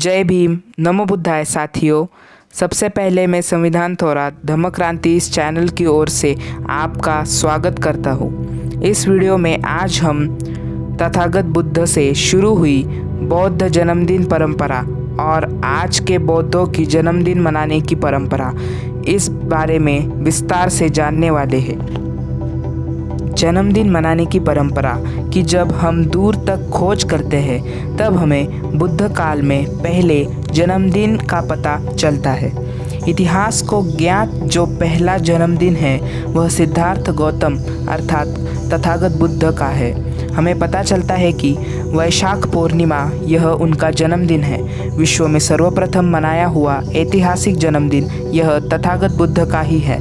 जय भीम, नमो बुद्धाय साथियों। सबसे पहले मैं संविधान थोड़ा धम्म क्रांति इस चैनल की ओर से आपका स्वागत करता हूँ। इस वीडियो में आज हम तथागत बुद्ध से शुरू हुई बौद्ध जन्मदिन परंपरा और आज के बौद्धों की जन्मदिन मनाने की परंपरा, इस बारे में विस्तार से जानने वाले हैं। जन्मदिन मनाने की परंपरा की जब हम दूर तक खोज करते हैं तब हमें बुद्ध काल में पहले जन्मदिन का पता चलता है। इतिहास को ज्ञात जो पहला जन्मदिन है वह सिद्धार्थ गौतम अर्थात तथागत बुद्ध का है। हमें पता चलता है कि वैशाख पूर्णिमा यह उनका जन्मदिन है। विश्व में सर्वप्रथम मनाया हुआ ऐतिहासिक जन्मदिन यह तथागत बुद्ध का ही है।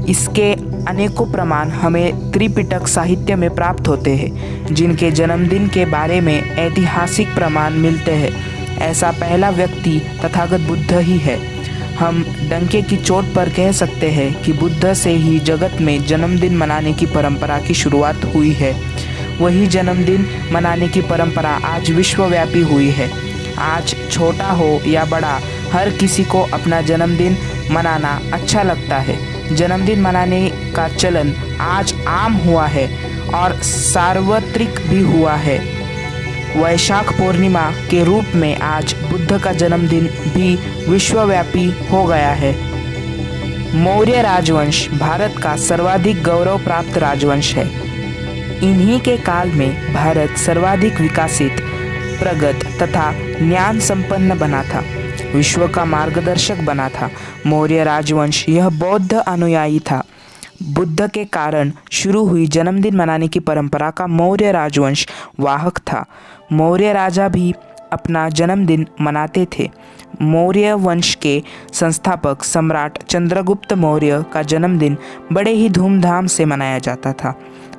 इसके अनेकों प्रमाण हमें त्रिपिटक साहित्य में प्राप्त होते हैं, जिनके जन्मदिन के बारे में ऐतिहासिक प्रमाण मिलते हैं। ऐसा पहला व्यक्ति तथागत बुद्ध ही है। हम डंके की चोट पर कह सकते हैं कि बुद्ध से ही जगत में जन्मदिन मनाने की परंपरा की शुरुआत हुई है। वही जन्मदिन मनाने की परंपरा आज विश्वव्यापी हुई है। आज छोटा हो या बड़ा, हर किसी को अपना जन्मदिन मनाना अच्छा लगता है। जन्मदिन मनाने का चलन आज आम हुआ है और सार्वत्रिक भी हुआ है। वैशाख पूर्णिमा के रूप में आज बुद्ध का जन्मदिन भी विश्वव्यापी हो गया है। मौर्य राजवंश भारत का सर्वाधिक गौरव प्राप्त राजवंश है। इन्हीं के काल में भारत सर्वाधिक विकसित, प्रगत तथा ज्ञान संपन्न बना था, विश्व का मार्गदर्शक बना था। मौर्य राजवंश यह बौद्ध अनुयायी था। बुद्ध के कारण शुरू हुई जन्मदिन मनाने की परंपरा का मौर्य राजवंश वाहक था। मौर्य राजा भी अपना जन्मदिन मनाते थे। मौर्य वंश के संस्थापक सम्राट चंद्रगुप्त मौर्य का जन्मदिन बड़े ही धूमधाम से मनाया जाता था।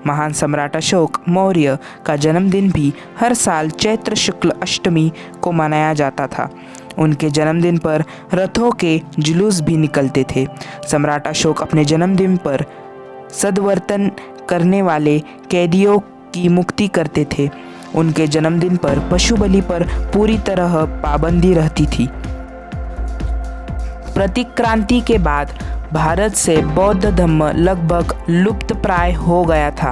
महान सम्राट अशोक मौर्य का जन्मदिन भी हर साल चैत्र शुक्ल अष्टमी को मनाया जाता था। उनके जन्मदिन पर रथों के जुलूस भी निकलते थे। सम्राट अशोक अपने जन्मदिन पर सद्वर्तन करने वाले कैदियों की मुक्ति करते थे। उनके जन्मदिन पर पशु बलि पर पूरी तरह पाबंदी रहती थी। प्रतिक्रांति के बाद भारत से बौद्ध धर्म लगभग लुप्त प्राय हो गया था।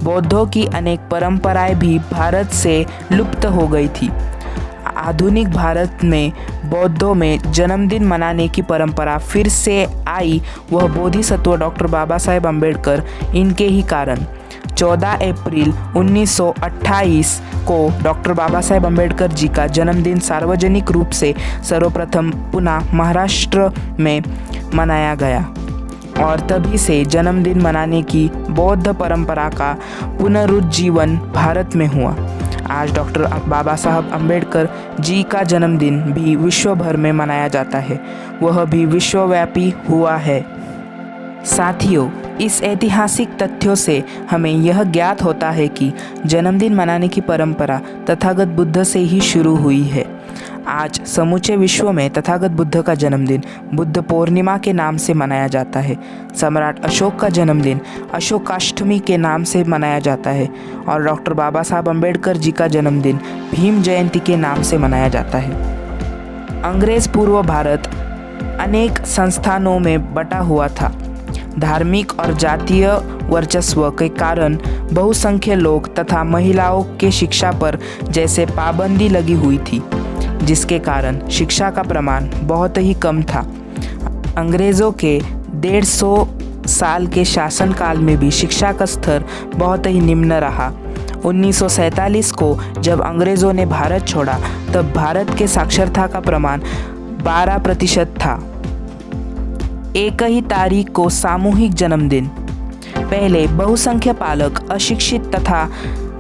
बौद्धों की अनेक परंपराएं भी भारत से लुप्त हो गई थी। आधुनिक भारत में बौद्धों में जन्मदिन मनाने की परंपरा फिर से आई, वह बोधिसत्व डॉक्टर बाबा साहेब अम्बेडकर इनके ही कारण। 14 अप्रैल 1928 को डॉक्टर बाबा साहेब अम्बेडकर जी का जन्मदिन सार्वजनिक रूप से सर्वप्रथम पुनः महाराष्ट्र में मनाया गया और तभी से जन्मदिन मनाने की बौद्ध परंपरा का पुनरुज्जीवन भारत में हुआ। आज डॉक्टर बाबा साहब अम्बेडकर जी का जन्मदिन भी विश्व भर में मनाया जाता है, वह भी विश्वव्यापी हुआ है। साथियों, इस ऐतिहासिक तथ्यों से हमें यह ज्ञात होता है कि जन्मदिन मनाने की परंपरा तथागत बुद्ध से ही शुरू हुई है। आज समूचे विश्व में तथागत बुद्ध का जन्मदिन बुद्ध पूर्णिमा के नाम से मनाया जाता है। सम्राट अशोक का जन्मदिन अशोकाष्टमी के नाम से मनाया जाता है और डॉक्टर बाबा साहब अम्बेडकर जी का जन्मदिन भीम जयंती के नाम से मनाया जाता है। अंग्रेज पूर्व भारत अनेक संस्थानों में बटा हुआ था। धार्मिक और जातीय वर्चस्व के कारण बहुसंख्य लोग तथा महिलाओं के शिक्षा पर जैसे पाबंदी लगी हुई थी, जिसके कारण शिक्षा का प्रमाण बहुत ही कम था। अंग्रेज़ों के 150 साल के शासनकाल में भी शिक्षा का स्तर बहुत ही निम्न रहा। 1947 को जब अंग्रेज़ों ने भारत छोड़ा तब भारत के साक्षरता का प्रमाण 12% था। एक ही तारीख को सामूहिक जन्मदिन। पहले बहुसंख्य पालक अशिक्षित तथा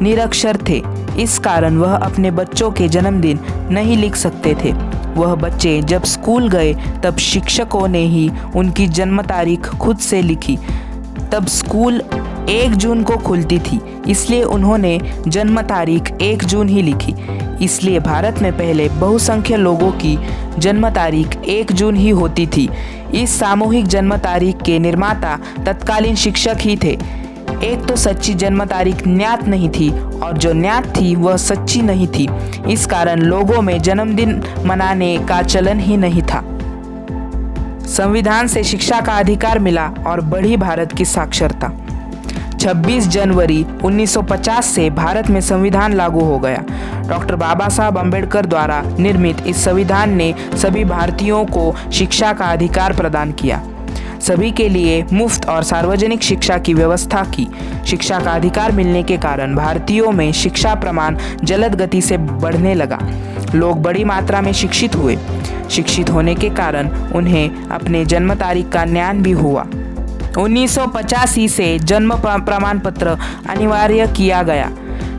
निरक्षर थे, इस कारण वह अपने बच्चों के जन्मदिन नहीं लिख सकते थे। वह बच्चे जब स्कूल गए तब शिक्षकों ने ही उनकी जन्म तारीख खुद से लिखी। तब स्कूल 1 जून को खुलती थी, इसलिए उन्होंने जन्म तारीख 1 जून ही लिखी। इसलिए भारत में पहले बहुसंख्य लोगों की जन्म तारीख 1 जून ही होती थी। इस सामूहिक जन्म तारीख के निर्माता तत्कालीन शिक्षक ही थे। एक तो सच्ची जन्म तारीख ज्ञात नहीं थी और जो ज्ञात थी वह सच्ची नहीं थी। इस कारण लोगों में जन्मदिन मनाने का चलन ही नहीं था। संविधान से शिक्षा का अधिकार मिला और बढ़ी भारत की साक्षरता। 26 जनवरी 1950 से भारत में संविधान लागू हो गया। डॉक्टर बाबा साहब अम्बेडकर द्वारा निर्मित इस संविधान ने सभी भारतीयों को शिक्षा का अधिकार प्रदान किया। सभी के लिए मुफ्त और सार्वजनिक शिक्षा की व्यवस्था की। शिक्षा का अधिकार मिलने के कारण भारतीयों में शिक्षा प्रमाण जलद गति से बढ़ने लगा। लोग बड़ी मात्रा में शिक्षित हुए। शिक्षित होने के कारण उन्हें अपने जन्म तारीख का ज्ञान भी हुआ। 1985 से जन्म प्रमाण पत्र अनिवार्य किया गया,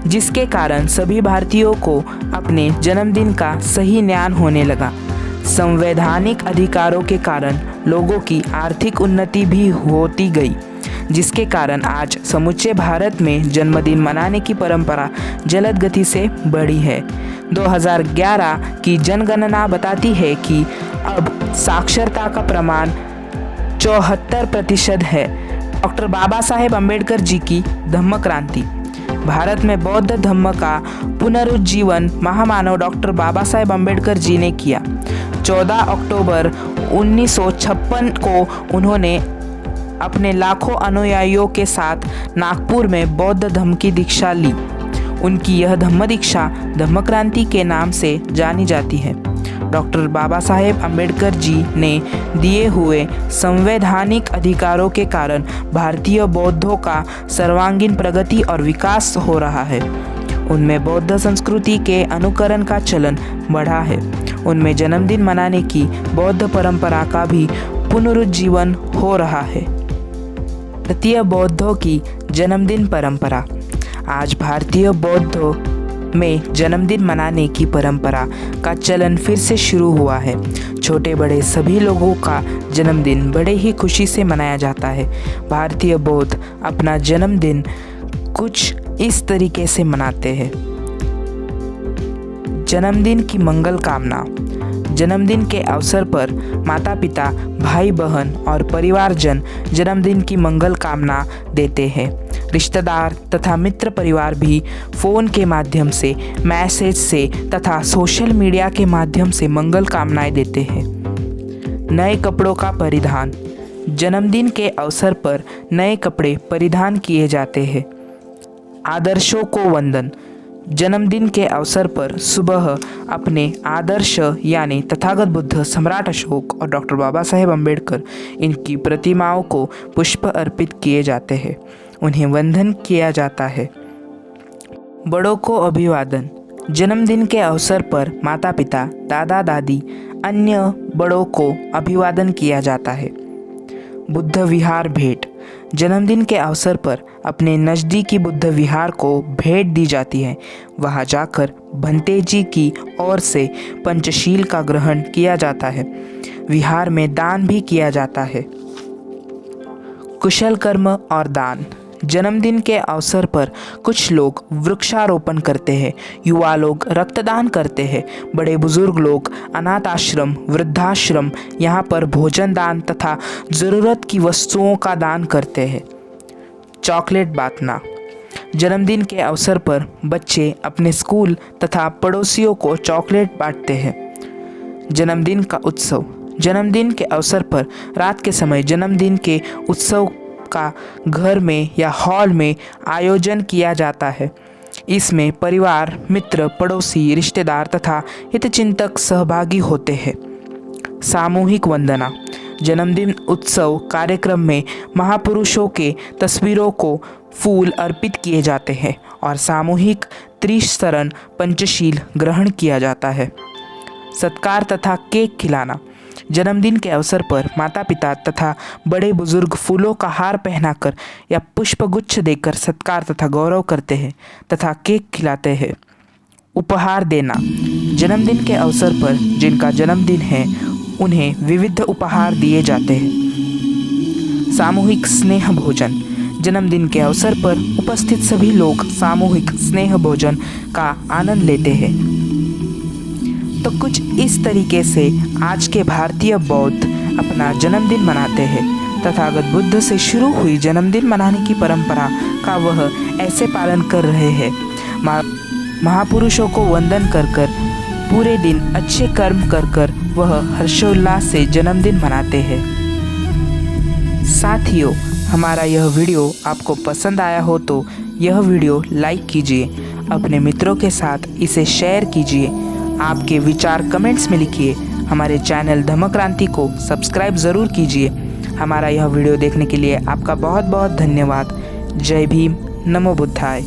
जिसके कारण सभी भारतीयों को अपने जन्मदिन का सही ज्ञान होने लगा। संवैधानिक अधिकारों के कारण लोगों की आर्थिक उन्नति भी होती गई, जिसके कारण आज समूचे भारत में जन्मदिन मनाने की परंपरा जलद गति से बढ़ी है। 2011 की जनगणना बताती है कि अब साक्षरता का प्रमाण 74% है। डॉक्टर बाबा साहेब अम्बेडकर जी की धम्म क्रांति। भारत में बौद्ध धम्म का पुनरुज्जीवन महामानव डॉक्टर बाबा साहेब अम्बेडकर जी ने किया। 14 अक्टूबर 1956 को उन्होंने अपने लाखों अनुयायियों के साथ नागपुर में बौद्ध धम्म की दीक्षा ली। उनकी यह धम्म दीक्षा धम्म क्रांति के नाम से जानी जाती है। डॉक्टर बाबा साहेब अम्बेडकर जी ने दिए हुए संवैधानिक अधिकारों के कारण भारतीय बौद्धों का सर्वांगीण प्रगति और विकास हो रहा है। उनमें बौद्ध संस्कृति के अनुकरण का चलन बढ़ा है। उनमें जन्मदिन मनाने की बौद्ध परंपरा का भी पुनरुज्जीवन हो रहा है। भारतीय बौद्धों की जन्मदिन परंपरा। आज भारतीय बौद्धों में जन्मदिन मनाने की परंपरा का चलन फिर से शुरू हुआ है। छोटे बड़े सभी लोगों का जन्मदिन बड़े ही खुशी से मनाया जाता है। भारतीय बौद्ध अपना जन्मदिन कुछ इस तरीके से मनाते हैं। जन्मदिन की मंगल कामना। जन्मदिन के अवसर पर माता पिता, भाई बहन और परिवारजन जन्मदिन की मंगल कामना देते हैं। रिश्तेदार तथा मित्र परिवार भी फ़ोन के माध्यम से, मैसेज से तथा सोशल मीडिया के माध्यम से मंगल कामनाएं देते हैं। नए कपड़ों का परिधान। जन्मदिन के अवसर पर नए कपड़े परिधान किए जाते हैं। आदर्शों को वंदन। जन्मदिन के अवसर पर सुबह अपने आदर्श यानी तथागत बुद्ध, सम्राट अशोक और डॉक्टर बाबा साहेब अम्बेडकर इनकी प्रतिमाओं को पुष्प अर्पित किए जाते हैं। उन्हें वंदन किया जाता है। बड़ों को अभिवादन। जन्मदिन के अवसर पर माता पिता, दादा दादी, अन्य बड़ों को अभिवादन किया जाता है। बुद्ध विहार भेंट। जन्मदिन के अवसर पर अपने नज़दीकी बुद्ध विहार को भेंट दी जाती है। वहां जाकर भंते जी की ओर से पंचशील का ग्रहण किया जाता है। विहार में दान भी किया जाता है। कुशल कर्म और दान। जन्मदिन के अवसर पर कुछ लोग वृक्षारोपण करते हैं, युवा लोग रक्तदान करते हैं, बड़े बुजुर्ग लोग अनाथ आश्रम, वृद्धाश्रम यहाँ पर भोजन दान तथा ज़रूरत की वस्तुओं का दान करते हैं। चॉकलेट बांटना। जन्मदिन के अवसर पर बच्चे अपने स्कूल तथा पड़ोसियों को चॉकलेट बांटते हैं। जन्मदिन का उत्सव। जन्मदिन के अवसर पर रात के समय जन्मदिन के उत्सव का घर में या हॉल में आयोजन किया जाता है। इसमें परिवार, मित्र, पड़ोसी, रिश्तेदार तथा हितचिंतक सहभागी होते हैं। सामूहिक वंदना। जन्मदिन उत्सव कार्यक्रम में महापुरुषों के तस्वीरों को फूल अर्पित किए जाते हैं और सामूहिक त्रिशरण पंचशील ग्रहण किया जाता है। सत्कार तथा केक खिलाना। जन्मदिन के अवसर पर माता पिता तथा बड़े बुजुर्ग फूलों का हार पहनाकर या पुष्पगुच्छ देकर सत्कार तथा गौरव करते हैं तथा केक खिलाते हैं। उपहार देना। जन्मदिन के अवसर पर जिनका जन्मदिन है उन्हें विविध उपहार दिए जाते हैं। सामूहिक स्नेह भोजन। जन्मदिन के अवसर पर उपस्थित सभी लोग सामूहिक स्नेह भोजन का आनंद लेते हैं। तो कुछ इस तरीके से आज के भारतीय बौद्ध अपना जन्मदिन मनाते हैं। तथागत बुद्ध से शुरू हुई जन्मदिन मनाने की परंपरा का वह ऐसे पालन कर रहे हैं। महापुरुषों को वंदन कर कर, पूरे दिन अच्छे कर्म कर कर वह हर्षोल्लास से जन्मदिन मनाते हैं। साथियों, हमारा यह वीडियो आपको पसंद आया हो तो यह वीडियो लाइक कीजिए, अपने मित्रों के साथ इसे शेयर कीजिए, आपके विचार कमेंट्स में लिखिए। हमारे चैनल धम्म क्रांति को सब्सक्राइब ज़रूर कीजिए। हमारा यह वीडियो देखने के लिए आपका बहुत बहुत धन्यवाद। जय भीम, नमो बुद्धाय।